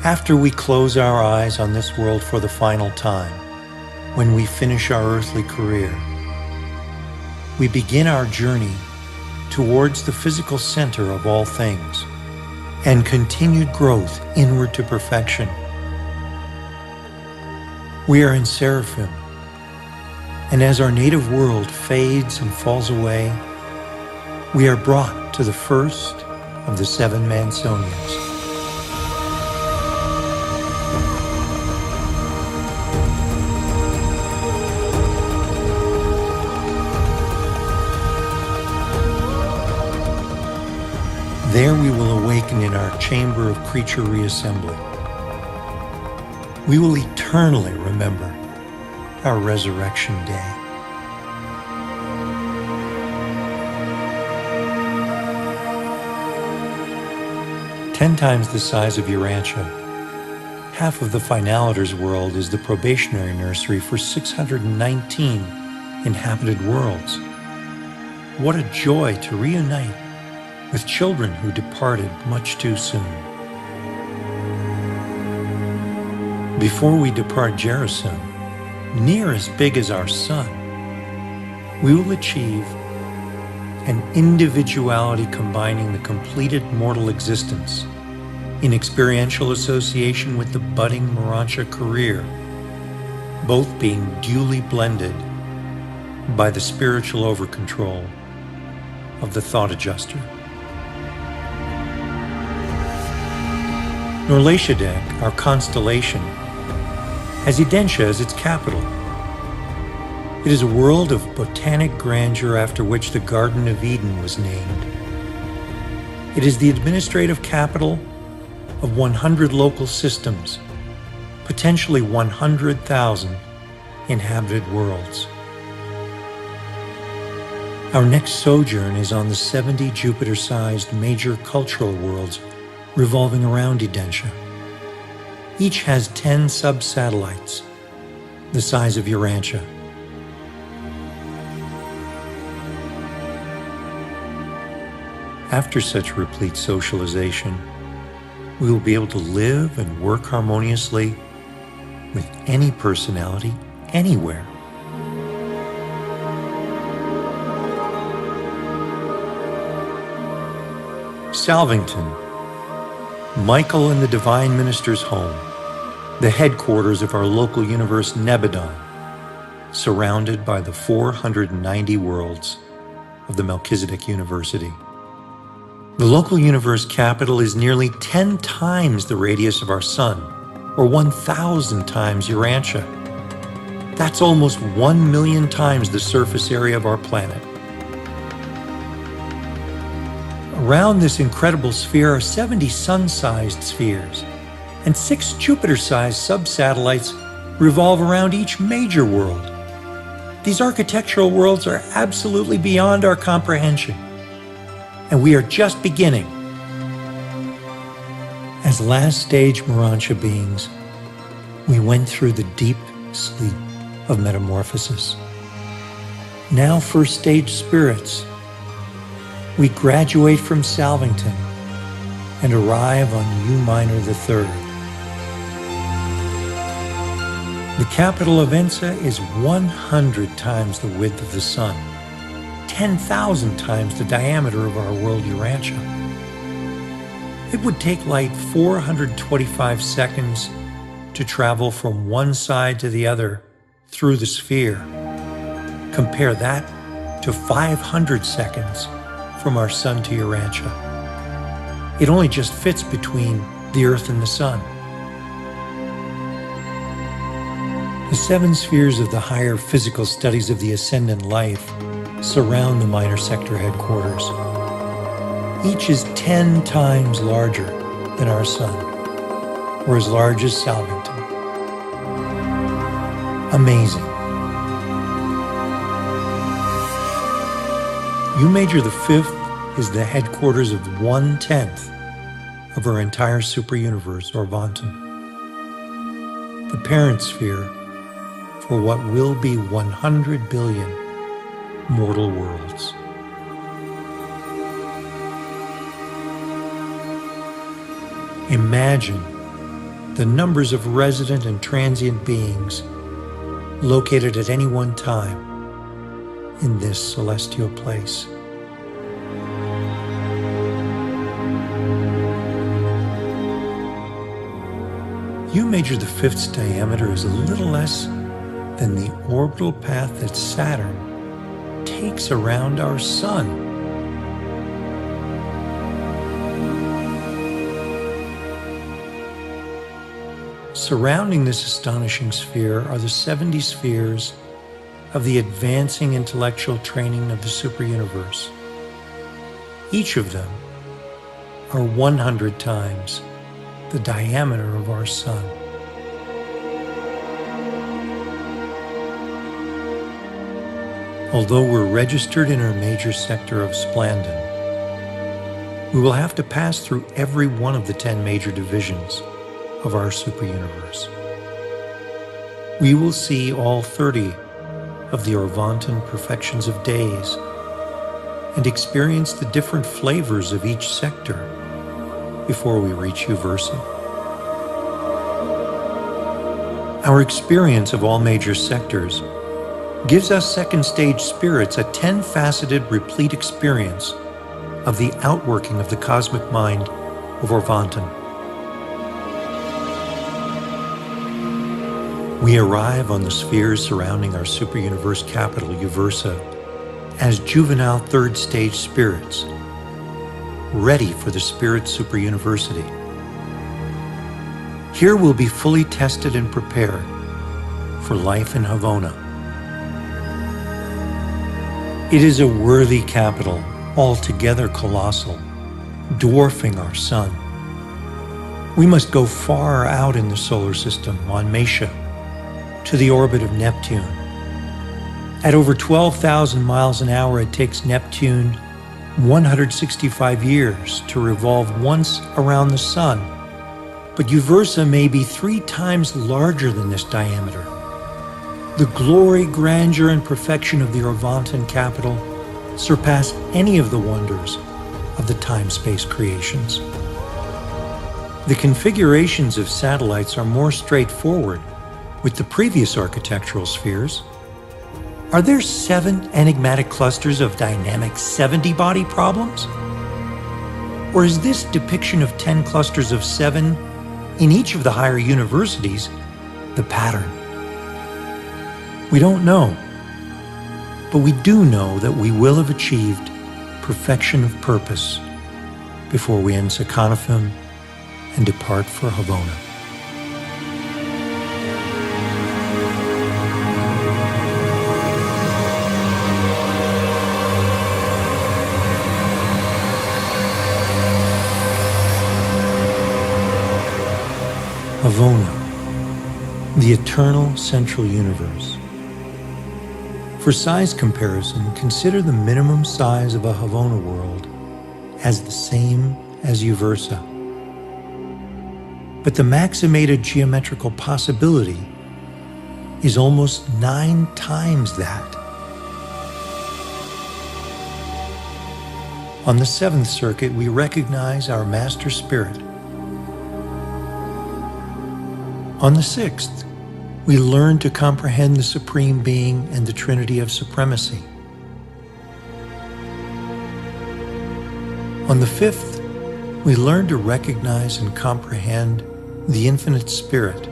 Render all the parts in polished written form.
After we close our eyes on this world for the final time, when we finish our earthly career, we begin our journey towards the physical center of all things and continued growth inward to perfection. We are in seraphim, and as our native world fades and falls away, we are brought to the first of the 7 Mansonians. There we will awaken in our chamber of creature reassembly. We will eternally remember our resurrection day. Ten times the size of Yuranshia, half of the finaliter's world is the probationary nursery for 619 inhabited worlds. What a joy to reunite with children who departed much too soon. Before we depart Jerusalem, near as big as our sun, we will achieve an individuality combining the completed mortal existence in experiential association with the budding Morantia career, both being duly blended by the spiritual overcontrol of the thought adjuster. Norlashadek, our constellation, has Edentia as its capital. It is a world of botanic grandeur after which the Garden of Eden was named. It is the administrative capital of 100 local systems, potentially 100,000 inhabited worlds. Our next sojourn is on the 70 Jupiter-sized major cultural worlds revolving around Edentia. Each has 10 sub-satellites, the size of Yuranshia. After such replete socialization, we will be able to live and work harmoniously with any personality, anywhere. Salvington, Michael and the Divine Minister's home, the headquarters of our local universe Nebadon, surrounded by the 490 worlds of the Melchizedek University. The local universe capital is nearly 10 times the radius of our sun, or 1,000 times Yuranshia. That's almost 1 million times the surface area of our planet. Around this incredible sphere are 70 sun-sized spheres, and 6 Jupiter-sized sub-satellites revolve around each major world. These architectural worlds are absolutely beyond our comprehension, and we are just beginning. As last-stage Morantia beings, we went through the deep sleep of metamorphosis. Now first-stage spirits, we graduate from Salvington and arrive on U minor III. The capital of Ensa is 100 times the width of the sun, 10,000 times the diameter of our world Yuranshia. It would take light 425 seconds to travel from one side to the other through the sphere. Compare that to 500 seconds from our sun to Yuranshia. It only just fits between the Earth and the sun. The 7 spheres of the higher physical studies of the ascendant life surround the minor sector headquarters. Each is 10 times larger than our sun, or as large as Salvington. Amazing. U Major the Fifth is the headquarters of 1/10 of our entire super-universe, or Vonton. The parent sphere for what will be 100 billion mortal worlds. Imagine the numbers of resident and transient beings located at any one time in this celestial place. U Major the Fifth's diameter is a little less than the orbital path that Saturn takes around our Sun. Surrounding this astonishing sphere are the 70 spheres of the advancing intellectual training of the superuniverse. Each of them are 100 times the diameter of our Sun. Although we're registered in our major sector of Splandon, we will have to pass through every one of the 10 major divisions of our superuniverse. We will see all 30 of the Orvontan perfections of days and experience the different flavors of each sector before we reach Uversa. Our experience of all major sectors gives us second stage spirits a 10-faceted, replete experience of the outworking of the cosmic mind of Orvontan. We arrive on the spheres surrounding our superuniverse capital, Uversa, as juvenile third stage spirits, ready for the Spirit Superuniversity. Here we'll be fully tested and prepared for life in Havona. It is a worthy capital, altogether colossal, dwarfing our Sun. We must go far out in the solar system on Mesha to the orbit of Neptune. At over 12,000 miles an hour, it takes Neptune 165 years to revolve once around the Sun, but Uversa may be 3 times larger than this diameter. The glory, grandeur, and perfection of the Orvontan capital surpass any of the wonders of the time-space creations. The configurations of satellites are more straightforward with the previous architectural spheres. Are there 7 enigmatic clusters of dynamic 70-body problems? Or is this depiction of 10 clusters of 7 in each of the higher universities the pattern? We don't know, but we do know that we will have achieved perfection of purpose before we end Sakanophim and depart for Havona. Havona, the eternal central universe. For size comparison, consider the minimum size of a Havona world as the same as Uversa. But the maximated geometrical possibility is almost 9 times that. On the 7th circuit, we recognize our Master Spirit. On the 6th, we learn to comprehend the Supreme Being and the Trinity of Supremacy. On the 5th, we learn to recognize and comprehend the Infinite Spirit.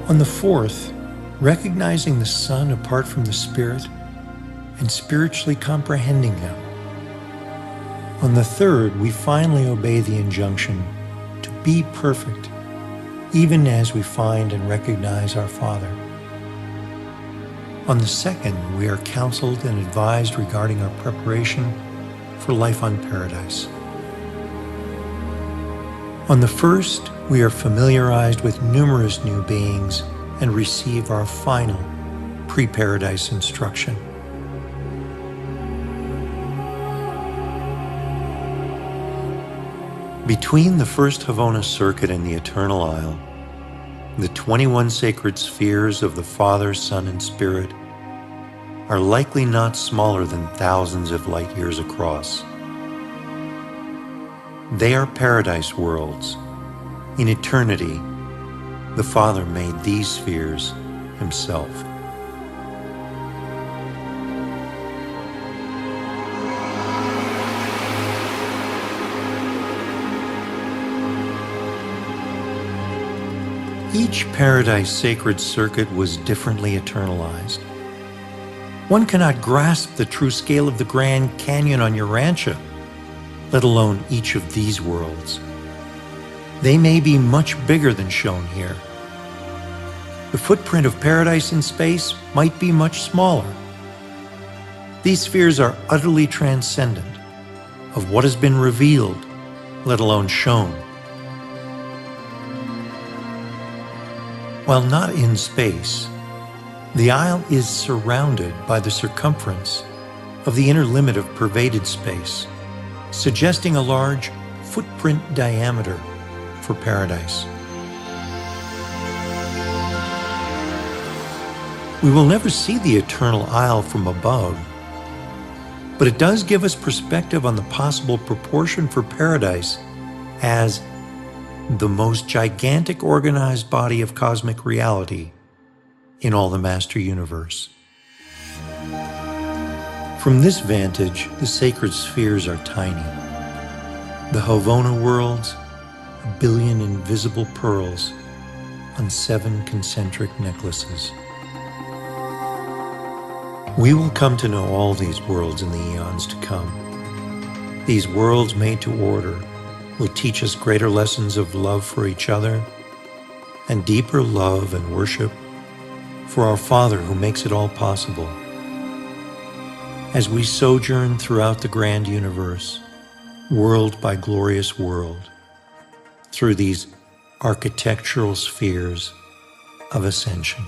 On the 4th, recognizing the Son apart from the Spirit and spiritually comprehending Him. On the 3rd, we finally obey the injunction to be perfect, even as we find and recognize our Father. On the 2nd, we are counseled and advised regarding our preparation for life on Paradise. On the 1st, we are familiarized with numerous new beings and receive our final pre-Paradise instruction. Between the first Havona circuit and the Eternal Isle, the 21 sacred spheres of the Father, Son, and Spirit are likely not smaller than thousands of light years across. They are paradise worlds In eternity, the Father made these spheres himself. Each paradise sacred circuit was differently eternalized. One cannot grasp the true scale of the Grand Canyon on Urantia, let alone each of these worlds. They may be much bigger than shown here. The footprint of paradise in space might be much smaller. These spheres are utterly transcendent of what has been revealed, let alone shown. While not in space, the isle is surrounded by the circumference of the inner limit of pervaded space, suggesting a large footprint diameter for paradise. We will never see the eternal isle from above, but it does give us perspective on the possible proportion for paradise as the most gigantic organized body of cosmic reality in all the master universe. From this vantage, the sacred spheres are tiny. The Havona worlds, 1 billion invisible pearls on 7 concentric necklaces. We will come to know all these worlds in the eons to come. These worlds made to order will teach us greater lessons of love for each other and deeper love and worship for our Father who makes it all possible. As we sojourn throughout the grand universe, world by glorious world, through these architectural spheres of ascension.